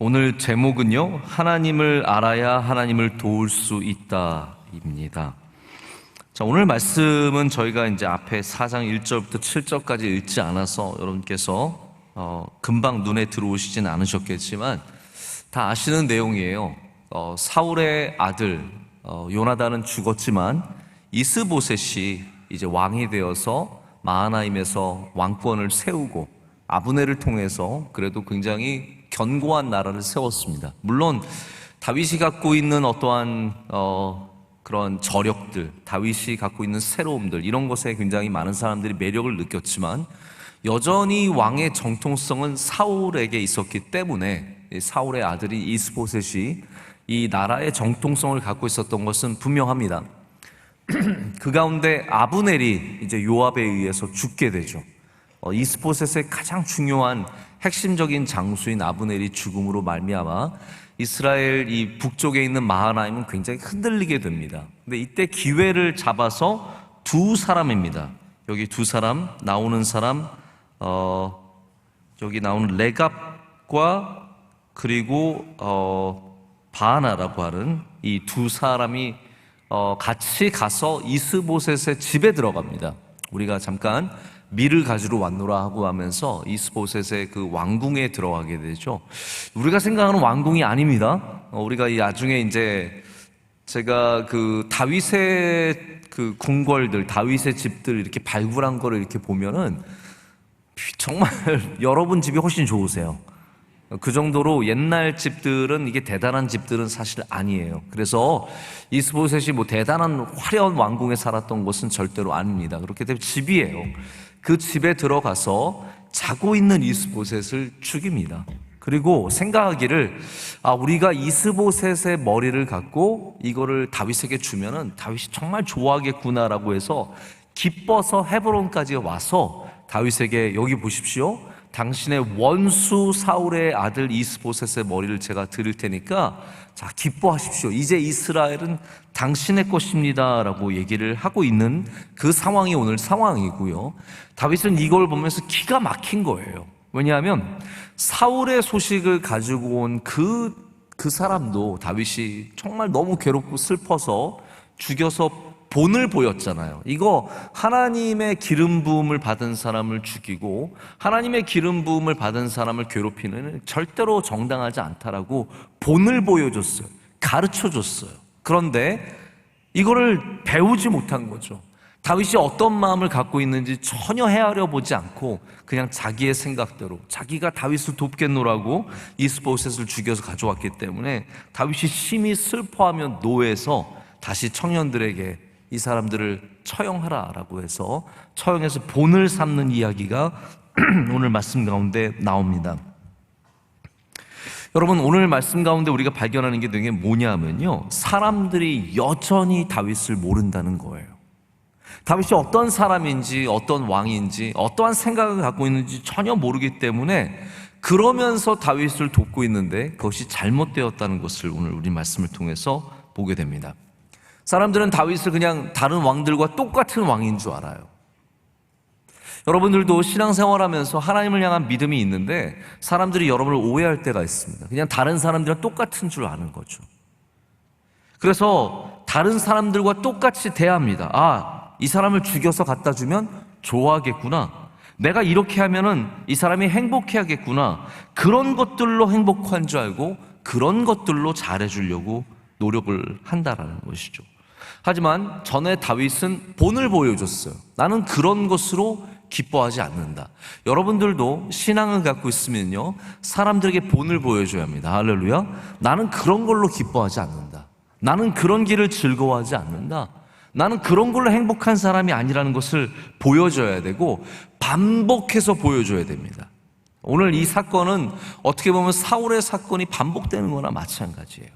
오늘 제목은요, 하나님을 알아야 하나님을 도울 수 있다입니다. 자, 오늘 말씀은 저희가 이제 앞에 4장 1절부터 7절까지 읽지 않아서 여러분께서 금방 눈에 들어오시진 않으셨겠지만 다 아시는 내용이에요. 사울의 아들 요나단은 죽었지만 이스보셋이 이제 왕이 되어서 마하나임에서 왕권을 세우고 아브넬을 통해서 그래도 굉장히 견고한 나라를 세웠습니다. 물론 다윗이 갖고 있는 어떠한 그런 저력들, 다윗이 갖고 있는 새로움들, 이런 것에 굉장히 많은 사람들이 매력을 느꼈지만 여전히 왕의 정통성은 사울에게 있었기 때문에 사울의 아들이 이스보셋이 이 나라의 정통성을 갖고 있었던 것은 분명합니다. 그 가운데 아브넬이 이제 요압에 의해서 죽게 되죠. 이스보셋의 가장 중요한 핵심적인 장수인 아브넬이 죽음으로 말미암아 이스라엘 이 북쪽에 있는 마하나임은 굉장히 흔들리게 됩니다. 근데 이때 기회를 잡아서 두 사람입니다. 여기 두 사람, 나오는 사람, 여기 나오는 레갑과 그리고 바하나라고 하는 이 두 사람이 같이 가서 이스보셋의 집에 들어갑니다. 우리가 잠깐 밀을 가지러 왔노라 하고 하면서 이스보셋의 그 왕궁에 들어가게 되죠. 우리가 생각하는 왕궁이 아닙니다. 우리가 이 나중에 이제 제가 그 다윗의 그 궁궐들, 다윗의 집들 이렇게 발굴한 거를 이렇게 보면은 정말 여러분 집이 훨씬 좋으세요. 그 정도로 옛날 집들은, 이게 대단한 집들은 사실 아니에요. 그래서 이스보셋이 뭐 대단한 화려한 왕궁에 살았던 것은 절대로 아닙니다. 그렇기 때문에 집이에요. 그 집에 들어가서 자고 있는 이스보셋을 죽입니다. 그리고 생각하기를 우리가 이스보셋의 머리를 갖고 이거를 다윗에게 주면은 다윗이 정말 좋아하겠구나라고 해서 기뻐서 헤브론까지 와서 다윗에게, 여기 보십시오, 당신의 원수 사울의 아들 이스보셋의 머리를 제가 드릴 테니까 자, 기뻐하십시오. 이제 이스라엘은 당신의 것입니다 라고 얘기를 하고 있는 그 상황이 오늘 상황이고요. 다윗은 이걸 보면서 기가 막힌 거예요. 왜냐하면 사울의 소식을 가지고 온 그 사람도 다윗이 정말 너무 괴롭고 슬퍼서 죽여서 본을 보였잖아요. 이거 하나님의 기름 부음을 받은 사람을 죽이고 하나님의 기름 부음을 받은 사람을 괴롭히는 절대로 정당하지 않다라고 본을 보여줬어요. 가르쳐줬어요. 그런데 이거를 배우지 못한 거죠. 다윗이 어떤 마음을 갖고 있는지 전혀 헤아려 보지 않고 그냥 자기의 생각대로 자기가 다윗을 돕겠노라고 이스보셋을 죽여서 가져왔기 때문에 다윗이 심히 슬퍼하며 노해서 다시 청년들에게 이 사람들을 처형하라라고 해서 처형해서 본을 삼는 이야기가 오늘 말씀 가운데 나옵니다. 여러분, 오늘 말씀 가운데 우리가 발견하는 게 되게 뭐냐면요, 사람들이 여전히 다윗을 모른다는 거예요. 다윗이 어떤 사람인지, 어떤 왕인지, 어떠한 생각을 갖고 있는지 전혀 모르기 때문에 그러면서 다윗을 돕고 있는데 그것이 잘못되었다는 것을 오늘 우리 말씀을 통해서 보게 됩니다. 사람들은 다윗을 그냥 다른 왕들과 똑같은 왕인 줄 알아요. 여러분들도 신앙생활하면서 하나님을 향한 믿음이 있는데 사람들이 여러분을 오해할 때가 있습니다. 그냥 다른 사람들이랑 똑같은 줄 아는 거죠. 그래서 다른 사람들과 똑같이 대합니다. 이 사람을 죽여서 갖다 주면 좋아하겠구나, 내가 이렇게 하면은 이 사람이 행복해하겠구나, 그런 것들로 행복한 줄 알고 그런 것들로 잘해주려고 노력을 한다라는 것이죠. 하지만 전에 다윗은 본을 보여줬어요. 나는 그런 것으로 기뻐하지 않는다. 여러분들도 신앙을 갖고 있으면요, 사람들에게 본을 보여줘야 합니다. 할렐루야. 나는 그런 걸로 기뻐하지 않는다. 나는 그런 길을 즐거워하지 않는다. 나는 그런 걸로 행복한 사람이 아니라는 것을 보여줘야 되고 반복해서 보여줘야 됩니다. 오늘 이 사건은 어떻게 보면 사울의 사건이 반복되는 거나 마찬가지예요.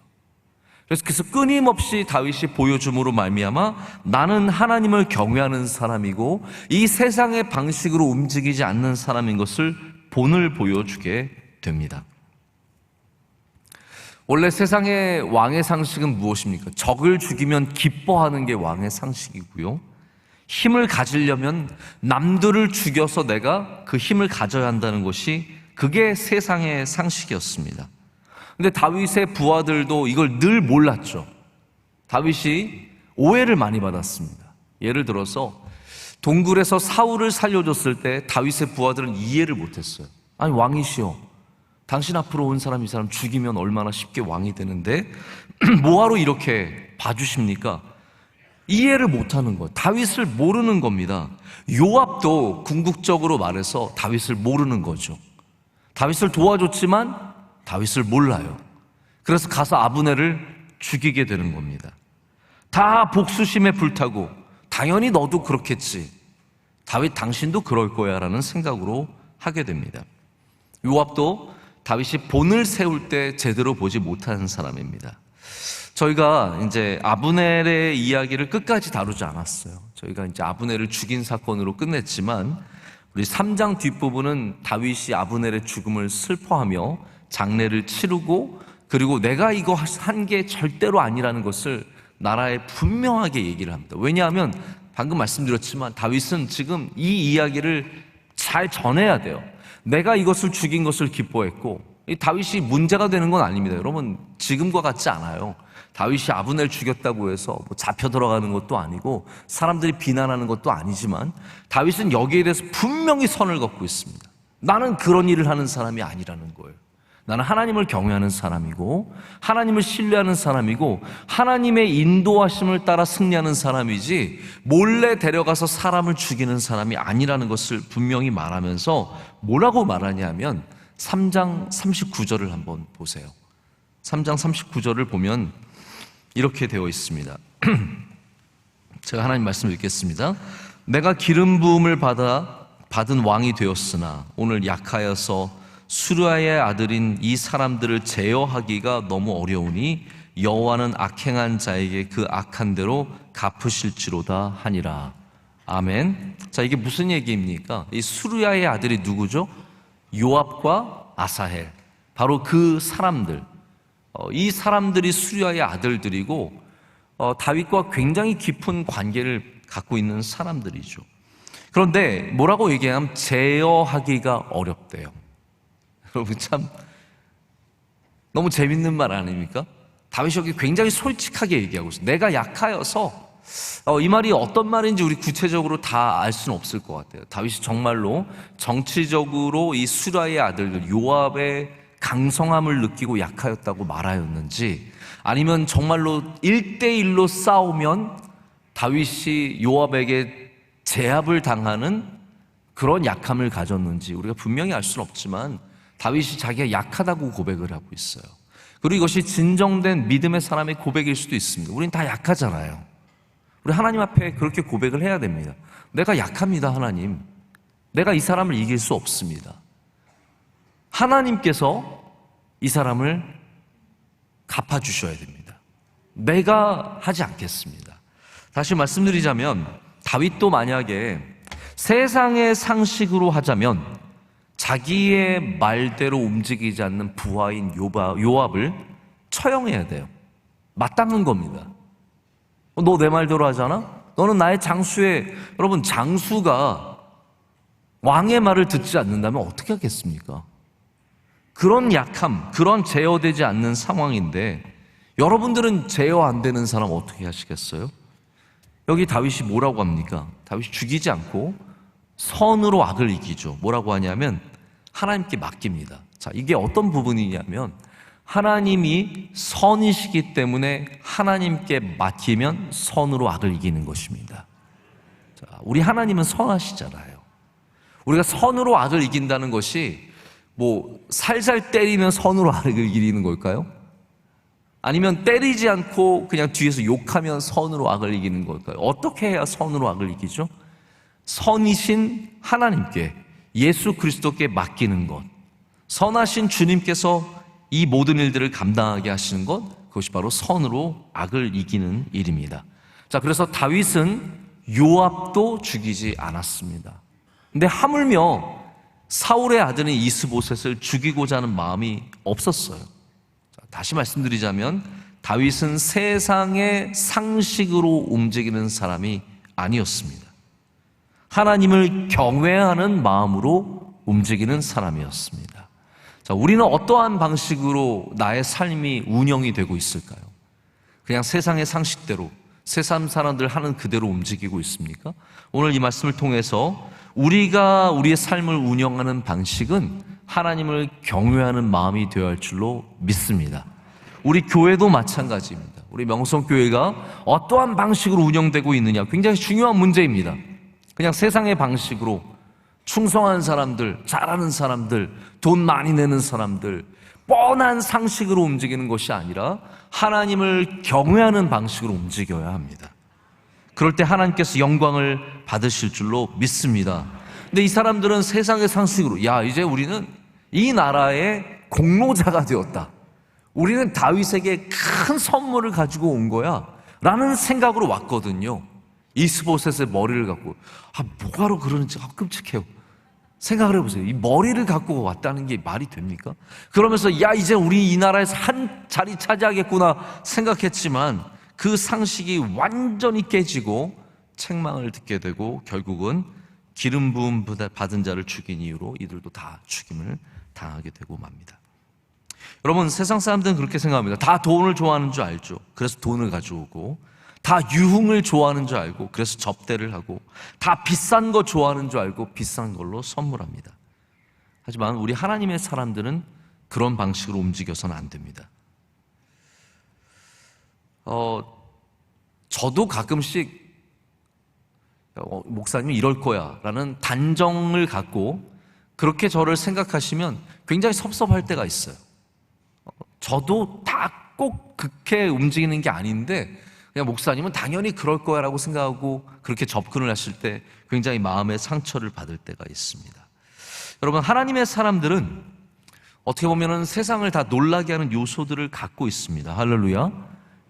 그래서 끊임없이 다윗이 보여줌으로 말미암아 나는 하나님을 경외하는 사람이고 이 세상의 방식으로 움직이지 않는 사람인 것을 본을 보여주게 됩니다. 원래 세상의 왕의 상식은 무엇입니까? 적을 죽이면 기뻐하는 게 왕의 상식이고요, 힘을 가지려면 남들을 죽여서 내가 그 힘을 가져야 한다는 것이, 그게 세상의 상식이었습니다. 근데 다윗의 부하들도 이걸 늘 몰랐죠. 다윗이 오해를 많이 받았습니다. 예를 들어서 동굴에서 사울을 살려줬을 때 다윗의 부하들은 이해를 못했어요. 아니, 왕이시여, 당신 앞으로 온 사람 이 사람 죽이면 얼마나 쉽게 왕이 되는데 뭐하러 이렇게 봐주십니까? 이해를 못하는 거예요. 다윗을 모르는 겁니다. 요압도 궁극적으로 말해서 다윗을 모르는 거죠. 다윗을 도와줬지만 다윗을 몰라요. 그래서 가서 아브넬을 죽이게 되는 겁니다. 다 복수심에 불타고 당연히 너도 그렇겠지, 다윗 당신도 그럴 거야 라는 생각으로 하게 됩니다. 요압도 다윗이 본을 세울 때 제대로 보지 못하는 사람입니다. 저희가 이제 아브넬의 이야기를 끝까지 다루지 않았어요. 저희가 이제 아브넬을 죽인 사건으로 끝냈지만 우리 3장 뒷부분은 다윗이 아브넬의 죽음을 슬퍼하며 장례를 치르고, 그리고 내가 이거 한 게 절대로 아니라는 것을 나라에 분명하게 얘기를 합니다. 왜냐하면 방금 말씀드렸지만 다윗은 지금 이 이야기를 잘 전해야 돼요. 내가 이것을 죽인 것을 기뻐했고, 이 다윗이 문제가 되는 건 아닙니다. 여러분, 지금과 같지 않아요. 다윗이 아브넬 죽였다고 해서 뭐 잡혀 들어가는 것도 아니고 사람들이 비난하는 것도 아니지만 다윗은 여기에 대해서 분명히 선을 긋고 있습니다. 나는 그런 일을 하는 사람이 아니라는 거예요. 나는 하나님을 경외하는 사람이고 하나님을 신뢰하는 사람이고 하나님의 인도하심을 따라 승리하는 사람이지 몰래 데려가서 사람을 죽이는 사람이 아니라는 것을 분명히 말하면서 뭐라고 말하냐면 3장 39절을 한번 보세요. 3장 39절을 보면 이렇게 되어 있습니다. 제가 하나님 말씀을 읽겠습니다. 내가 기름 부음을 받은 왕이 되었으나 오늘 약하여서 수르야의 아들인 이 사람들을 제어하기가 너무 어려우니 여호와는 악행한 자에게 그 악한 대로 갚으실지로다 하니라. 아멘. 자, 이게 무슨 얘기입니까? 이 수르야의 아들이 누구죠? 요압과 아사헬, 바로 그 사람들. 이 사람들이 수르야의 아들들이고 다윗과 굉장히 깊은 관계를 갖고 있는 사람들이죠. 그런데 뭐라고 얘기하면 제어하기가 어렵대요. 여러분, 참 너무 재밌는 말 아닙니까? 다윗이 여기 굉장히 솔직하게 얘기하고 있어요. 내가 약하여서, 이 말이 어떤 말인지 우리 구체적으로 다 알 수는 없을 것 같아요. 다윗이 정말로 정치적으로 이 수라의 아들들 요압의 강성함을 느끼고 약하였다고 말하였는지, 아니면 정말로 1대1로 싸우면 다윗이 요압에게 제압을 당하는 그런 약함을 가졌는지 우리가 분명히 알 수는 없지만 다윗이 자기가 약하다고 고백을 하고 있어요. 그리고 이것이 진정된 믿음의 사람의 고백일 수도 있습니다. 우린 다 약하잖아요. 우리 하나님 앞에 그렇게 고백을 해야 됩니다. 내가 약합니다, 하나님. 내가 이 사람을 이길 수 없습니다. 하나님께서 이 사람을 갚아주셔야 됩니다. 내가 하지 않겠습니다. 다시 말씀드리자면 다윗도 만약에 세상의 상식으로 하자면 자기의 말대로 움직이지 않는 부하인 요압을 처형해야 돼요. 마땅한 겁니다. 너 내 말대로 하잖아? 너는 나의 장수에, 여러분, 장수가 왕의 말을 듣지 않는다면 어떻게 하겠습니까? 그런 약함, 그런 제어되지 않는 상황인데 여러분들은 제어 안 되는 사람 어떻게 하시겠어요? 여기 다윗이 뭐라고 합니까? 다윗이 죽이지 않고 선으로 악을 이기죠. 뭐라고 하냐면 하나님께 맡깁니다. 자, 이게 어떤 부분이냐면 하나님이 선이시기 때문에 하나님께 맡기면 선으로 악을 이기는 것입니다. 자, 우리 하나님은 선하시잖아요. 우리가 선으로 악을 이긴다는 것이 뭐 살살 때리면 선으로 악을 이기는 걸까요? 아니면 때리지 않고 그냥 뒤에서 욕하면 선으로 악을 이기는 걸까요? 어떻게 해야 선으로 악을 이기죠? 선이신 하나님께, 예수 그리스도께 맡기는 것, 선하신 주님께서 이 모든 일들을 감당하게 하시는 것, 그것이 바로 선으로 악을 이기는 일입니다. 자, 그래서 다윗은 요압도 죽이지 않았습니다. 근데 하물며 사울의 아들인 이스보셋을 죽이고자 하는 마음이 없었어요. 자, 다시 말씀드리자면 다윗은 세상의 상식으로 움직이는 사람이 아니었습니다. 하나님을 경외하는 마음으로 움직이는 사람이었습니다. 자, 우리는 어떠한 방식으로 나의 삶이 운영이 되고 있을까요? 그냥 세상의 상식대로, 세상 사람들 하는 그대로 움직이고 있습니까? 오늘 이 말씀을 통해서 우리가 우리의 삶을 운영하는 방식은 하나님을 경외하는 마음이 되어야 할 줄로 믿습니다. 우리 교회도 마찬가지입니다. 우리 명성교회가 어떠한 방식으로 운영되고 있느냐, 굉장히 중요한 문제입니다. 그냥 세상의 방식으로 충성한 사람들, 잘하는 사람들, 돈 많이 내는 사람들, 뻔한 상식으로 움직이는 것이 아니라 하나님을 경외하는 방식으로 움직여야 합니다. 그럴 때 하나님께서 영광을 받으실 줄로 믿습니다. 근데 이 사람들은 세상의 상식으로, 야, 이제 우리는 이 나라의 공로자가 되었다, 우리는 다윗에게 큰 선물을 가지고 온 거야 라는 생각으로 왔거든요. 이스보셋의 머리를 갖고, 뭐하러 그러는지 끔찍해요. 생각을 해보세요. 이 머리를 갖고 왔다는 게 말이 됩니까? 그러면서 야, 이제 우리 이 나라에서 한 자리 차지하겠구나 생각했지만 그 상식이 완전히 깨지고 책망을 듣게 되고 결국은 기름 부음 받은 자를 죽인 이유로 이들도 다 죽임을 당하게 되고 맙니다. 여러분, 세상 사람들은 그렇게 생각합니다. 다 돈을 좋아하는 줄 알죠. 그래서 돈을 가져오고, 다 유흥을 좋아하는 줄 알고 그래서 접대를 하고, 다 비싼 거 좋아하는 줄 알고 비싼 걸로 선물합니다. 하지만 우리 하나님의 사람들은 그런 방식으로 움직여서는 안 됩니다. 저도 가끔씩 목사님이 이럴 거야 라는 단정을 갖고 그렇게 저를 생각하시면 굉장히 섭섭할 때가 있어요. 저도 다 꼭 그렇게 움직이는 게 아닌데 그냥 목사님은 당연히 그럴 거야 라고 생각하고 그렇게 접근을 하실 때 굉장히 마음의 상처를 받을 때가 있습니다. 여러분, 하나님의 사람들은 어떻게 보면 세상을 다 놀라게 하는 요소들을 갖고 있습니다. 할렐루야.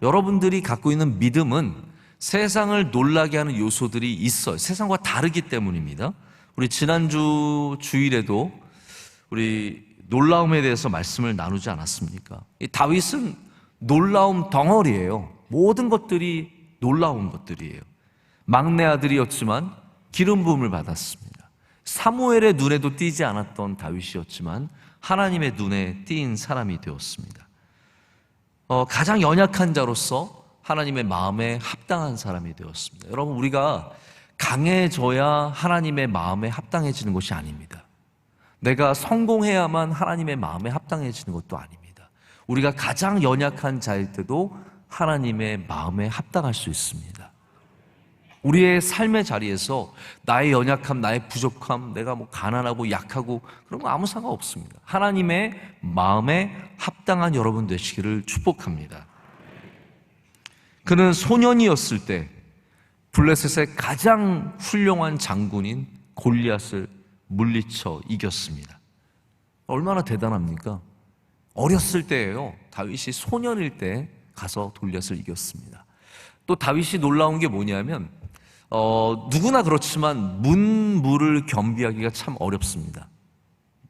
여러분들이 갖고 있는 믿음은 세상을 놀라게 하는 요소들이 있어요. 세상과 다르기 때문입니다. 우리 지난주 주일에도 우리 놀라움에 대해서 말씀을 나누지 않았습니까? 이 다윗은 놀라움 덩어리예요. 모든 것들이 놀라운 것들이에요. 막내 아들이었지만 기름 부음을 받았습니다. 사무엘의 눈에도 띄지 않았던 다윗이었지만 하나님의 눈에 띄인 사람이 되었습니다. 가장 연약한 자로서 하나님의 마음에 합당한 사람이 되었습니다. 여러분, 우리가 강해져야 하나님의 마음에 합당해지는 것이 아닙니다. 내가 성공해야만 하나님의 마음에 합당해지는 것도 아닙니다. 우리가 가장 연약한 자일 때도 하나님의 마음에 합당할 수 있습니다. 우리의 삶의 자리에서 나의 연약함, 나의 부족함, 내가 가난하고 약하고 그런 거 아무 상관없습니다. 하나님의 마음에 합당한 여러분 되시기를 축복합니다. 그는 소년이었을 때 블레셋의 가장 훌륭한 장군인 골리앗을 물리쳐 이겼습니다. 얼마나 대단합니까? 어렸을 때예요. 다윗이 소년일 때 가서 골리앗을 이겼습니다. 또 다윗이 놀라운 게 뭐냐면 누구나 그렇지만 문무를 겸비하기가 참 어렵습니다.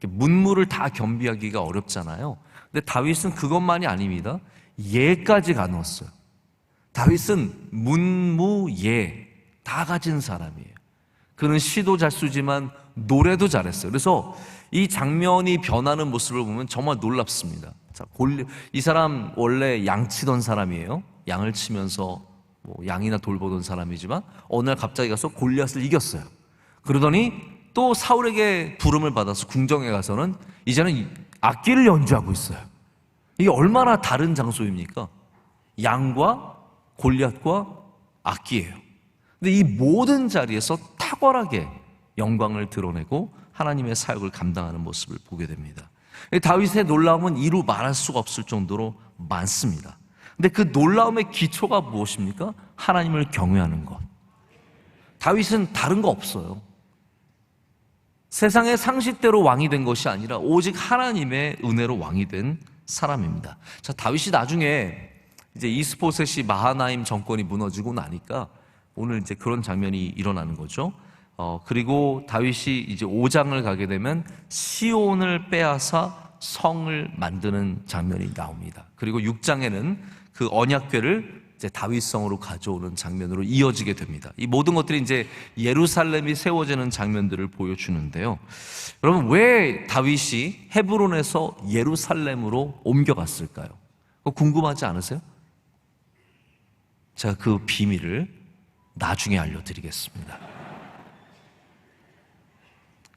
문무를 다 겸비하기가 어렵잖아요. 근데 다윗은 그것만이 아닙니다. 예까지 가누었어요. 다윗은 문무, 예 다 가진 사람이에요. 그는 시도 잘 쓰지만 노래도 잘했어요. 그래서 이 장면이 변하는 모습을 보면 정말 놀랍습니다. 자, 이 사람 원래 양 치던 사람이에요. 양을 치면서 양이나 돌보던 사람이지만 어느 날 갑자기 가서 골리앗을 이겼어요. 그러더니 또 사울에게 부름을 받아서 궁정에 가서는 이제는 악기를 연주하고 있어요. 이게 얼마나 다른 장소입니까? 양과 골리앗과 악기예요. 근데 이 모든 자리에서 탁월하게 영광을 드러내고 하나님의 사역을 감당하는 모습을 보게 됩니다. 다윗의 놀라움은 이루 말할 수가 없을 정도로 많습니다. 근데 그 놀라움의 기초가 무엇입니까? 하나님을 경외하는 것. 다윗은 다른 거 없어요. 세상의 상식대로 왕이 된 것이 아니라 오직 하나님의 은혜로 왕이 된 사람입니다. 자, 다윗이 나중에 이제 이스보셋이 마하나임 정권이 무너지고 나니까 오늘 이제 그런 장면이 일어나는 거죠. 그리고 다윗이 이제 5장을 가게 되면 시온을 빼앗아 성을 만드는 장면이 나옵니다. 그리고 6장에는 그 언약궤를 이제 다윗성으로 가져오는 장면으로 이어지게 됩니다. 이 모든 것들이 이제 예루살렘이 세워지는 장면들을 보여주는데요. 여러분, 왜 다윗이 헤브론에서 예루살렘으로 옮겨갔을까요? 그거 궁금하지 않으세요? 제가 그 비밀을 나중에 알려드리겠습니다.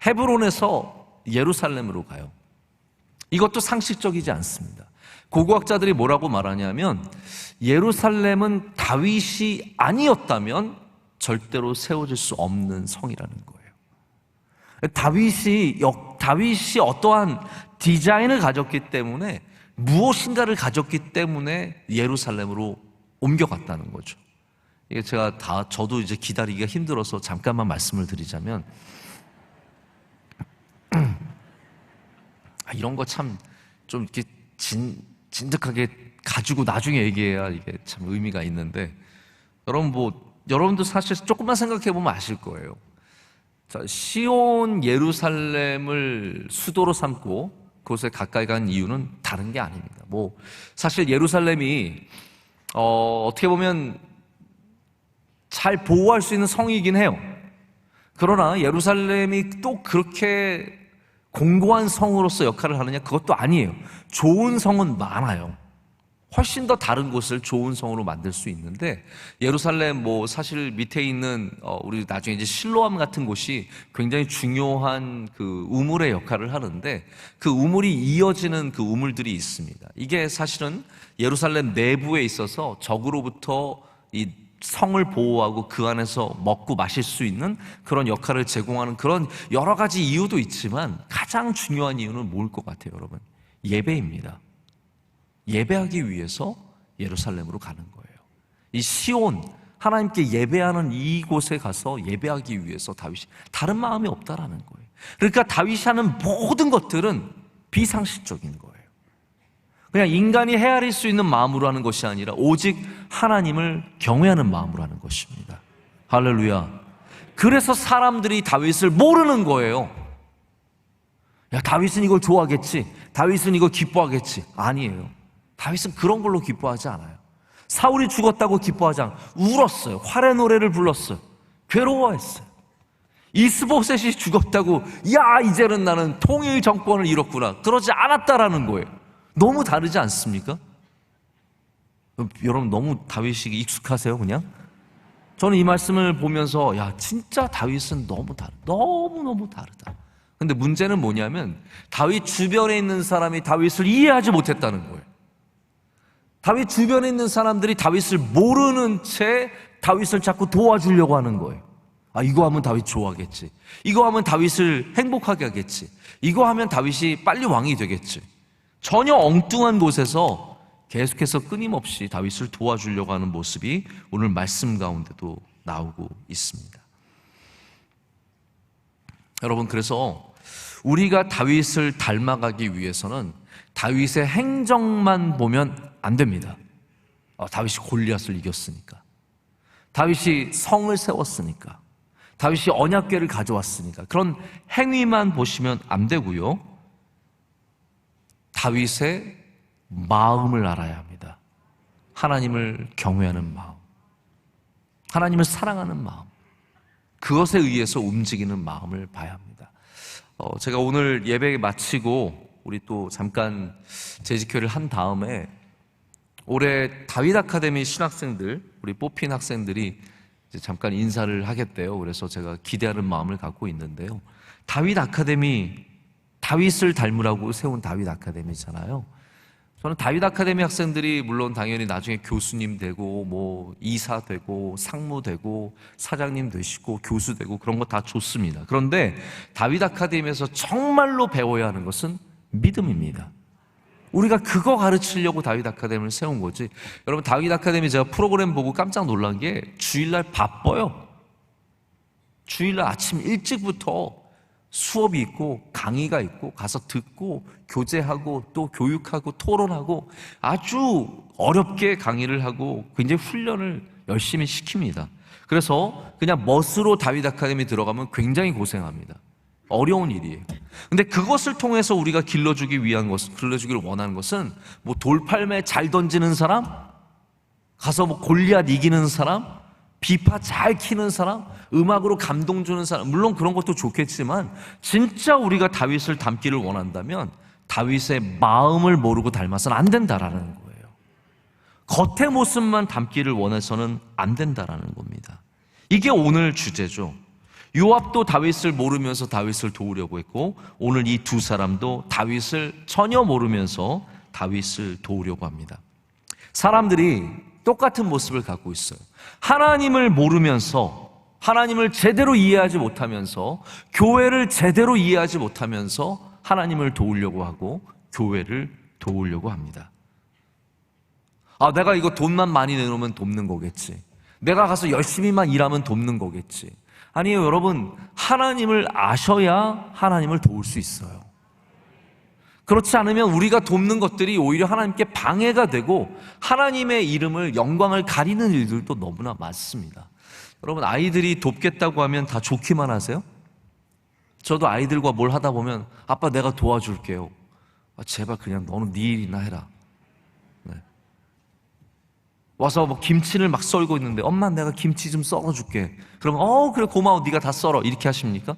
헤브론에서 예루살렘으로 가요. 이것도 상식적이지 않습니다. 고고학자들이 뭐라고 말하냐면 예루살렘은 다윗이 아니었다면 절대로 세워질 수 없는 성이라는 거예요. 다윗이 어떠한 디자인을 가졌기 때문에, 무엇인가를 가졌기 때문에 예루살렘으로 옮겨갔다는 거죠. 이게 저도 이제 기다리기가 힘들어서 잠깐만 말씀을 드리자면, 이런 거 참 좀 이렇게 진득하게 가지고 나중에 얘기해야 이게 참 의미가 있는데, 여러분도 사실 조금만 생각해 보면 아실 거예요. 자, 시온 예루살렘을 수도로 삼고 그곳에 가까이 간 이유는 다른 게 아닙니다. 사실 예루살렘이 어떻게 보면 잘 보호할 수 있는 성이긴 해요. 그러나 예루살렘이 또 그렇게 공고한 성으로서 역할을 하느냐? 그것도 아니에요. 좋은 성은 많아요. 훨씬 더 다른 곳을 좋은 성으로 만들 수 있는데, 예루살렘 사실 밑에 있는 우리 나중에 이제 실로암 같은 곳이 굉장히 중요한 그 우물의 역할을 하는데, 그 우물이 이어지는 그 우물들이 있습니다. 이게 사실은 예루살렘 내부에 있어서 적으로부터 이 성을 보호하고 그 안에서 먹고 마실 수 있는 그런 역할을 제공하는 그런 여러 가지 이유도 있지만, 가장 중요한 이유는 뭘 것 같아요, 여러분? 예배입니다. 예배하기 위해서 예루살렘으로 가는 거예요. 이 시온, 하나님께 예배하는 이곳에 가서 예배하기 위해서 다윗이 다른 마음이 없다라는 거예요. 그러니까 다윗이 하는 모든 것들은 비상식적인 거예요. 그냥 인간이 헤아릴 수 있는 마음으로 하는 것이 아니라 오직 하나님을 경외하는 마음으로 하는 것입니다. 할렐루야. 그래서 사람들이 다윗을 모르는 거예요. 야, 다윗은 이걸 좋아하겠지, 다윗은 이걸 기뻐하겠지. 아니에요. 다윗은 그런 걸로 기뻐하지 않아요. 사울이 죽었다고 기뻐하지 않아요. 울었어요. 활의 노래를 불렀어요. 괴로워했어요. 이스보셋이 죽었다고, 야, 이제는 나는 통일 정권을 이뤘구나, 그러지 않았다라는 거예요. 너무 다르지 않습니까? 여러분, 너무 다윗이 익숙하세요, 그냥? 저는 이 말씀을 보면서, 야, 진짜 다윗은 너무너무 다르다. 근데 문제는 뭐냐면, 다윗 주변에 있는 사람이 다윗을 이해하지 못했다는 거예요. 다윗 주변에 있는 사람들이 다윗을 모르는 채 다윗을 자꾸 도와주려고 하는 거예요. 아, 이거 하면 다윗 좋아하겠지, 이거 하면 다윗을 행복하게 하겠지, 이거 하면 다윗이 빨리 왕이 되겠지. 전혀 엉뚱한 곳에서 계속해서 끊임없이 다윗을 도와주려고 하는 모습이 오늘 말씀 가운데도 나오고 있습니다. 여러분, 그래서 우리가 다윗을 닮아가기 위해서는 다윗의 행정만 보면 안 됩니다. 다윗이 골리앗을 이겼으니까, 다윗이 성을 세웠으니까, 다윗이 언약궤를 가져왔으니까, 그런 행위만 보시면 안 되고요. 다윗의 마음을 알아야 합니다. 하나님을 경외하는 마음, 하나님을 사랑하는 마음, 그것에 의해서 움직이는 마음을 봐야 합니다. 제가 오늘 예배 마치고 우리 또 잠깐 재직회를 한 다음에 올해 다윗 아카데미 신학생들, 우리 뽑힌 학생들이 이제 잠깐 인사를 하겠대요. 그래서 제가 기대하는 마음을 갖고 있는데요. 다윗 아카데미, 다윗을 닮으라고 세운 다윗 아카데미잖아요. 저는 다윗 아카데미 학생들이 물론 당연히 나중에 교수님 되고 이사 되고 상무 되고 사장님 되시고 교수 되고 그런 거 다 좋습니다. 그런데 다윗 아카데미에서 정말로 배워야 하는 것은 믿음입니다. 우리가 그거 가르치려고 다윗 아카데미를 세운 거지. 여러분, 다윗 아카데미 제가 프로그램 보고 깜짝 놀란 게 주일날 바빠요. 주일날 아침 일찍부터 수업이 있고 강의가 있고 가서 듣고 교제하고 또 교육하고 토론하고 아주 어렵게 강의를 하고 굉장히 훈련을 열심히 시킵니다. 그래서 그냥 멋으로 다윗 아카데미 들어가면 굉장히 고생합니다. 어려운 일이에요. 근데 그것을 통해서 우리가 길러주기를 원하는 것은 돌팔매 잘 던지는 사람? 가서 뭐 골리앗 이기는 사람, 비파 잘 키는 사람, 음악으로 감동 주는 사람, 물론 그런 것도 좋겠지만 진짜 우리가 다윗을 닮기를 원한다면 다윗의 마음을 모르고 닮아서는 안 된다라는 거예요. 겉의 모습만 닮기를 원해서는 안 된다라는 겁니다. 이게 오늘 주제죠. 요압도 다윗을 모르면서 다윗을 도우려고 했고, 오늘 이 두 사람도 다윗을 전혀 모르면서 다윗을 도우려고 합니다. 사람들이 똑같은 모습을 갖고 있어요. 하나님을 모르면서, 하나님을 제대로 이해하지 못하면서, 교회를 제대로 이해하지 못하면서 하나님을 도우려고 하고 교회를 도우려고 합니다. 내가 이거 돈만 많이 내놓으면 돕는 거겠지. 내가 가서 열심히만 일하면 돕는 거겠지. 아니에요, 여러분. 하나님을 아셔야 하나님을 도울 수 있어요. 그렇지 않으면 우리가 돕는 것들이 오히려 하나님께 방해가 되고 하나님의 이름을, 영광을 가리는 일들도 너무나 많습니다. 여러분, 아이들이 돕겠다고 하면 다 좋기만 하세요? 저도 아이들과 뭘 하다 보면 아빠 내가 도와줄게요. 제발 그냥 너는 네 일이나 해라. 네. 와서 뭐 김치를 막 썰고 있는데 엄마 내가 김치 좀 썰어줄게. 그러면 그래 고마워 네가 다 썰어. 이렇게 하십니까?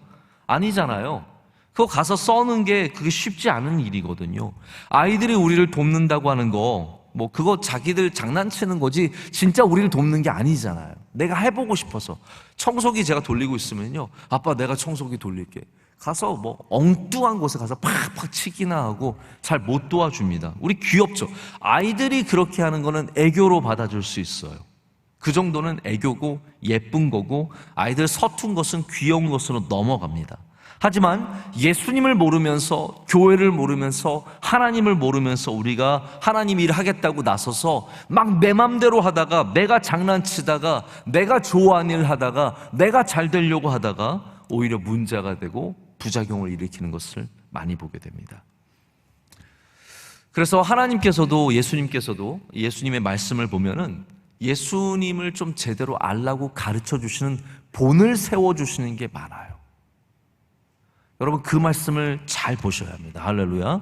아니잖아요. 그거 가서 써는 게 그게 쉽지 않은 일이거든요. 아이들이 우리를 돕는다고 하는 거, 뭐 그거 자기들 장난치는 거지 진짜 우리를 돕는 게 아니잖아요. 내가 해보고 싶어서. 청소기 제가 돌리고 있으면요, 아빠 내가 청소기 돌릴게. 가서 뭐 엉뚱한 곳에 가서 팍팍 치기나 하고 잘 못 도와줍니다. 우리 귀엽죠? 아이들이 그렇게 하는 거는 애교로 받아줄 수 있어요. 그 정도는 애교고 예쁜 거고, 아이들 서툰 것은 귀여운 것으로 넘어갑니다. 하지만 예수님을 모르면서, 교회를 모르면서, 하나님을 모르면서 우리가 하나님 일 하겠다고 나서서 막 내 맘대로 하다가, 내가 장난치다가, 내가 좋아하는 일 하다가, 내가 잘 되려고 하다가 오히려 문제가 되고 부작용을 일으키는 것을 많이 보게 됩니다. 그래서 하나님께서도, 예수님께서도 예수님의 말씀을 보면은 예수님을 좀 제대로 알라고 가르쳐 주시는, 본을 세워 주시는 게 많아요. 여러분, 그 말씀을 잘 보셔야 합니다. 할렐루야.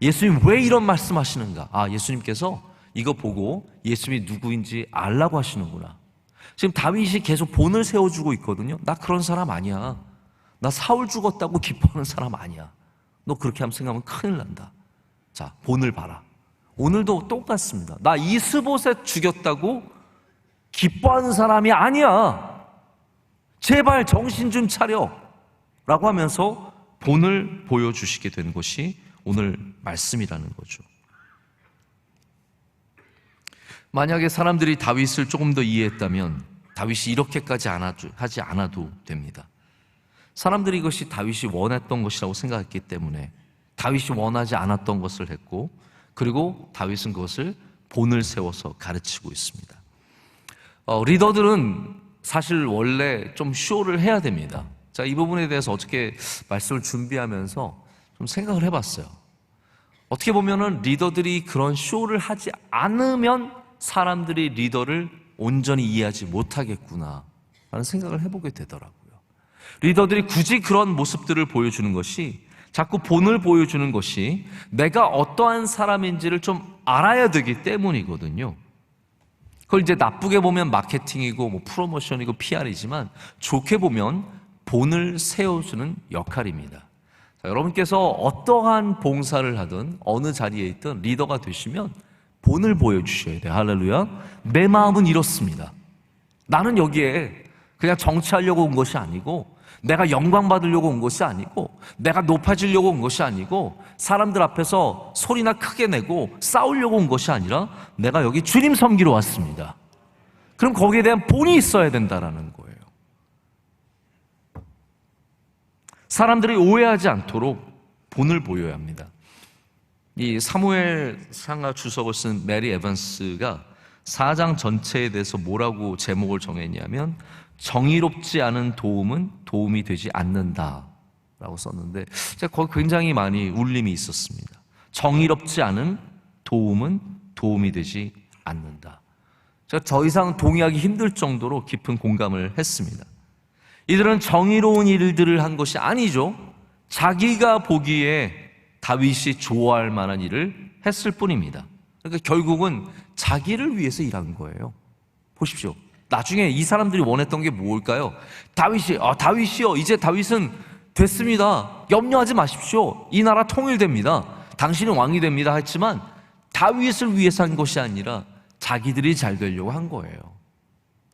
예수님 왜 이런 말씀 하시는가? 예수님께서 이거 보고 예수님이 누구인지 알라고 하시는구나. 지금 다윗이 계속 본을 세워주고 있거든요. 나 그런 사람 아니야. 나 사울 죽었다고 기뻐하는 사람 아니야. 너 그렇게 생각하면 큰일 난다. 자, 본을 봐라. 오늘도 똑같습니다. 나 이스보셋 죽였다고 기뻐하는 사람이 아니야. 제발 정신 좀 차려. 라고 하면서 본을 보여주시게 된 것이 오늘 말씀이라는 거죠. 만약에 사람들이 다윗을 조금 더 이해했다면 다윗이 이렇게까지 하지 않아도 됩니다. 사람들이 이것이 다윗이 원했던 것이라고 생각했기 때문에 다윗이 원하지 않았던 것을 했고, 그리고 다윗은 그것을 본을 세워서 가르치고 있습니다. 리더들은 사실 원래 좀 쇼를 해야 됩니다. 자, 이 부분에 대해서 어떻게 말씀을 준비하면서 좀 생각을 해봤어요. 어떻게 보면은 리더들이 그런 쇼를 하지 않으면 사람들이 리더를 온전히 이해하지 못하겠구나 라는 생각을 해보게 되더라고요. 리더들이 굳이 그런 모습들을 보여주는 것이, 자꾸 본을 보여주는 것이 내가 어떠한 사람인지를 좀 알아야 되기 때문이거든요. 그걸 이제 나쁘게 보면 마케팅이고 뭐 프로모션이고 PR이지만 좋게 보면 본을 세워주는 역할입니다. 자, 여러분께서 어떠한 봉사를 하든 어느 자리에 있든 리더가 되시면 본을 보여주셔야 돼요. 할렐루야. 내 마음은 이렇습니다. 나는 여기에 그냥 정치하려고 온 것이 아니고, 내가 영광 받으려고 온 것이 아니고, 내가 높아지려고 온 것이 아니고, 사람들 앞에서 소리나 크게 내고 싸우려고 온 것이 아니라 내가 여기 주님 섬기러 왔습니다. 그럼 거기에 대한 본이 있어야 된다라는 거예요. 사람들이 오해하지 않도록 본을 보여야 합니다. 이 사무엘상하 주석을 쓴 메리 에반스가 4장 전체에 대해서 뭐라고 제목을 정했냐면, 정의롭지 않은 도움은 도움이 되지 않는다 라고 썼는데, 제가 거기 굉장히 많이 울림이 있었습니다. 정의롭지 않은 도움은 도움이 되지 않는다. 제가 더 이상 동의하기 힘들 정도로 깊은 공감을 했습니다. 이들은 정의로운 일들을 한 것이 아니죠. 자기가 보기에 다윗이 좋아할 만한 일을 했을 뿐입니다. 그러니까 결국은 자기를 위해서 일한 거예요. 보십시오. 나중에 이 사람들이 원했던 게 뭘까요? 다윗이요. 이제 다윗은 됐습니다. 염려하지 마십시오. 이 나라 통일됩니다. 당신은 왕이 됩니다. 했지만 다윗을 위해서 한 것이 아니라 자기들이 잘 되려고 한 거예요.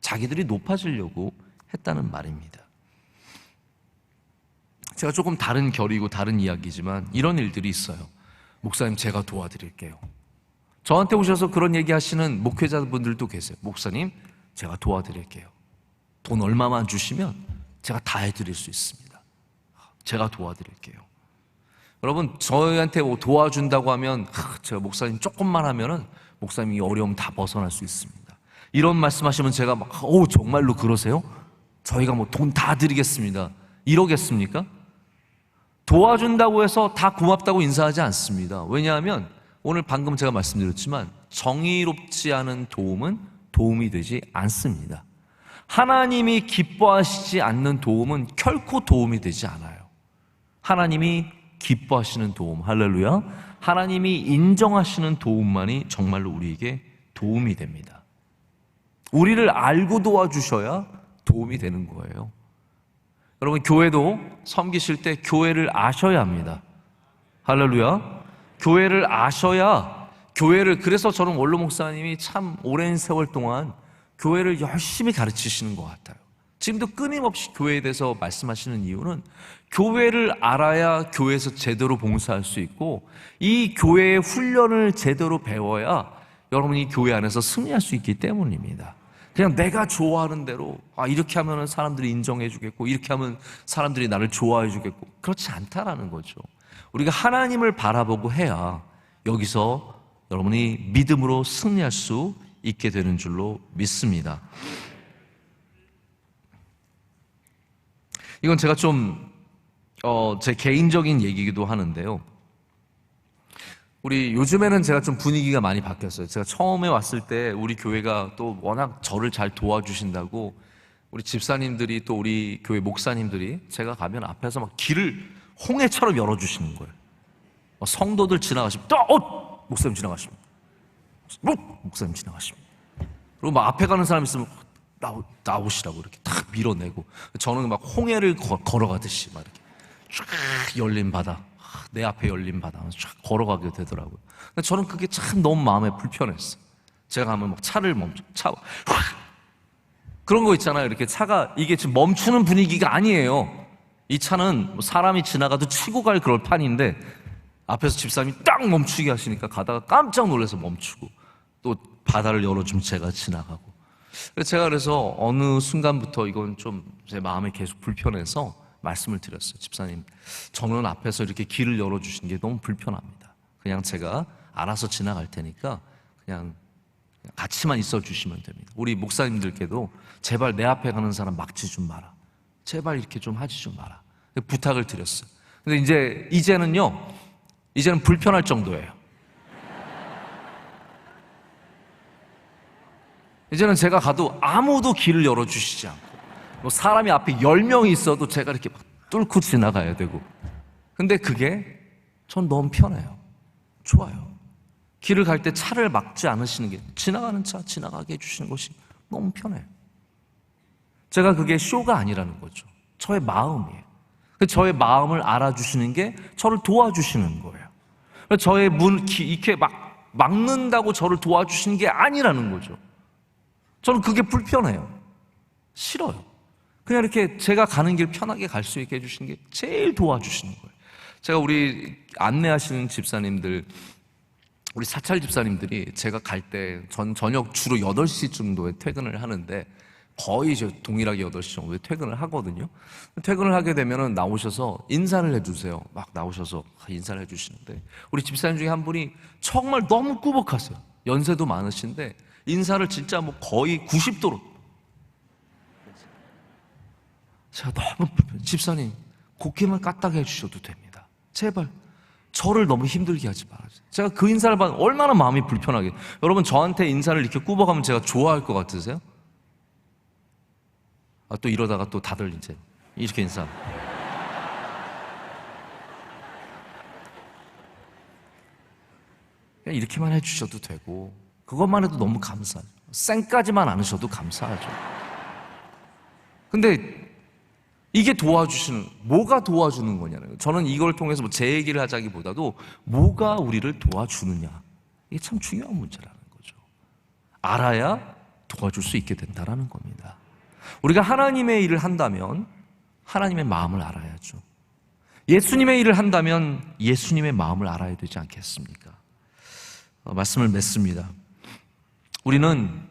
자기들이 높아지려고 했다는 말입니다. 제가 조금 다른 결이고 다른 이야기지만 이런 일들이 있어요. 목사님, 제가 도와드릴게요. 저한테 오셔서 그런 얘기 하시는 목회자분들도 계세요. 목사님, 제가 도와드릴게요. 돈 얼마만 주시면 제가 다 해드릴 수 있습니다. 제가 도와드릴게요. 여러분, 저희한테 뭐 도와준다고 하면 제가 목사님 조금만 하면은 목사님이 어려움 다 벗어날 수 있습니다. 이런 말씀하시면 제가 막 정말로 그러세요? 저희가 뭐 돈 다 드리겠습니다. 이러겠습니까? 도와준다고 해서 다 고맙다고 인사하지 않습니다. 왜냐하면 오늘 방금 제가 말씀드렸지만 정의롭지 않은 도움은 도움이 되지 않습니다. 하나님이 기뻐하시지 않는 도움은 결코 도움이 되지 않아요. 하나님이 기뻐하시는 도움, 할렐루야. 하나님이 인정하시는 도움만이 정말로 우리에게 도움이 됩니다. 우리를 알고 도와주셔야 도움이 되는 거예요. 여러분, 교회도 섬기실 때 교회를 아셔야 합니다. 할렐루야. 교회를 아셔야 그래서 저는 원로 목사님이 참 오랜 세월 동안 교회를 열심히 가르치시는 것 같아요. 지금도 끊임없이 교회에 대해서 말씀하시는 이유는 교회를 알아야 교회에서 제대로 봉사할 수 있고 이 교회의 훈련을 제대로 배워야 여러분이 교회 안에서 승리할 수 있기 때문입니다. 그냥 내가 좋아하는 대로 이렇게 하면 사람들이 인정해 주겠고 이렇게 하면 사람들이 나를 좋아해 주겠고 그렇지 않다라는 거죠. 우리가 하나님을 바라보고 해야 여기서 여러분이 믿음으로 승리할 수 있게 되는 줄로 믿습니다. 이건 제가 좀 제 개인적인 얘기이기도 하는데요. 우리 요즘에는 제가 좀 분위기가 많이 바뀌었어요. 제가 처음에 왔을 때 우리 교회가 또 워낙 저를 잘 도와주신다고 우리 집사님들이 또 우리 교회 목사님들이 제가 가면 앞에서 막 길을 홍해처럼 열어주시는 거예요. 성도들 지나가시면 목사님 지나가십니다. 목사님 지나가십니다. 그리고 막 앞에 가는 사람 있으면 나오시라고 이렇게 딱 밀어내고 저는 막 홍해를 걸어가듯이 막 이렇게 쫙 열린 바다, 내 앞에 열린 바다 쫙 걸어가게 되더라고요. 근데 저는 그게 참 너무 마음에 불편했어요. 제가 가면 막 차를 그런 거 있잖아요. 이렇게 차가 이게 지금 멈추는 분위기가 아니에요. 이 차는 사람이 지나가도 치고 갈 그럴 판인데 앞에서 집사님이 딱 멈추게 하시니까 가다가 깜짝 놀라서 멈추고 또 바다를 열어주면 제가 지나가고 그래서 어느 순간부터 이건 좀 제 마음에 계속 불편해서 말씀을 드렸어요. 집사님, 저는 앞에서 이렇게 길을 열어주시는 게 너무 불편합니다. 그냥 제가 알아서 지나갈 테니까 그냥 같이만 있어 주시면 됩니다. 우리 목사님들께도 제발 내 앞에 가는 사람 막지 좀 마라. 제발 이렇게 좀 하지 좀 마라. 부탁을 드렸어요. 근데 이제는 불편할 정도예요. 이제는 제가 가도 아무도 길을 열어주시지 않고 뭐 사람이 앞에 10명이 있어도 제가 이렇게 막 뚫고 지나가야 되고 근데 그게 전 너무 편해요. 좋아요. 길을 갈 때 차를 막지 않으시는 게 지나가는 차 지나가게 해주시는 것이 너무 편해요. 제가 그게 쇼가 아니라는 거죠. 저의 마음이에요. 저의 마음을 알아주시는 게 저를 도와주시는 거예요. 저의 이렇게 막는다고 저를 도와주시는 게 아니라는 거죠. 저는 그게 불편해요. 싫어요. 그냥 이렇게 제가 가는 길 편하게 갈 수 있게 해주시는 게 제일 도와주시는 거예요. 제가 우리 안내하시는 집사님들, 우리 사찰 집사님들이 제가 갈 때 저녁 주로 8시 정도에 퇴근을 하는데 거의 동일하게 8시 정도에 퇴근을 하거든요. 퇴근을 하게 되면 나오셔서 인사를 해주세요. 막 나오셔서 인사를 해주시는데 우리 집사님 중에 한 분이 정말 너무 꾸벅하세요. 연세도 많으신데 인사를 진짜 뭐 거의 90도로 제가 너무 집사님 고개만 까딱해 주셔도 됩니다. 제발 저를 너무 힘들게 하지 말아주세요. 제가 그 인사를 받으면 얼마나 마음이 불편하게. 여러분 저한테 인사를 이렇게 꾸벅하면 제가 좋아할 것 같으세요? 또 이러다가 또 다들 이제 이렇게 인사. 그냥 이렇게만 해주셔도 되고 그것만 해도 너무 감사해요. 쌩까지만 않으셔도 감사하죠. 근데 이게 뭐가 도와주는 거냐는, 저는 이걸 통해서 뭐 제 얘기를 하자기보다도 뭐가 우리를 도와주느냐, 이게 참 중요한 문제라는 거죠. 알아야 도와줄 수 있게 된다는 겁니다. 우리가 하나님의 일을 한다면 하나님의 마음을 알아야죠. 예수님의 일을 한다면 예수님의 마음을 알아야 되지 않겠습니까? 말씀을 맺습니다. 우리는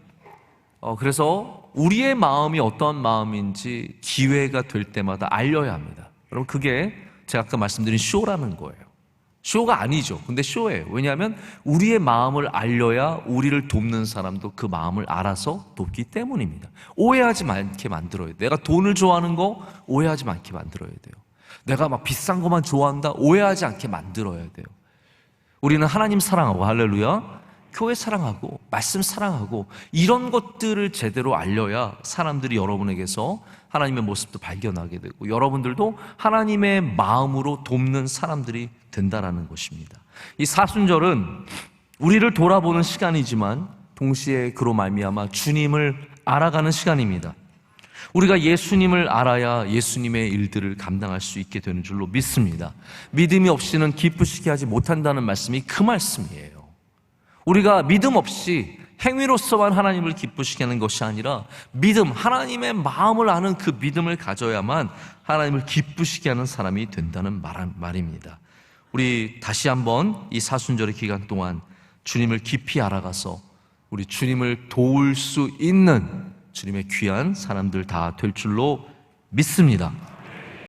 그래서 우리의 마음이 어떤 마음인지 기회가 될 때마다 알려야 합니다. 여러분, 그게 제가 아까 말씀드린 쇼라는 거예요. 쇼가 아니죠. 근데 쇼예요. 왜냐하면 우리의 마음을 알려야 우리를 돕는 사람도 그 마음을 알아서 돕기 때문입니다. 오해하지 않게 만들어야 돼요. 내가 돈을 좋아하는 거 오해하지 않게 만들어야 돼요. 내가 막 비싼 것만 좋아한다, 오해하지 않게 만들어야 돼요. 우리는 하나님 사랑하고, 할렐루야, 교회 사랑하고, 말씀 사랑하고, 이런 것들을 제대로 알려야 사람들이 여러분에게서 하나님의 모습도 발견하게 되고, 여러분들도 하나님의 마음으로 돕는 사람들이 된다라는 것입니다. 이 사순절은 우리를 돌아보는 시간이지만 동시에 그로 말미암아 주님을 알아가는 시간입니다. 우리가 예수님을 알아야 예수님의 일들을 감당할 수 있게 되는 줄로 믿습니다. 믿음이 없이는 기쁘시게 하지 못한다는 말씀이 그 말씀이에요. 우리가 믿음 없이 행위로서만 하나님을 기쁘시게 하는 것이 아니라 믿음, 하나님의 마음을 아는 그 믿음을 가져야만 하나님을 기쁘시게 하는 사람이 된다는 말입니다. 우리 다시 한번 이 사순절의 기간 동안 주님을 깊이 알아가서 우리 주님을 도울 수 있는 주님의 귀한 사람들 다 될 줄로 믿습니다.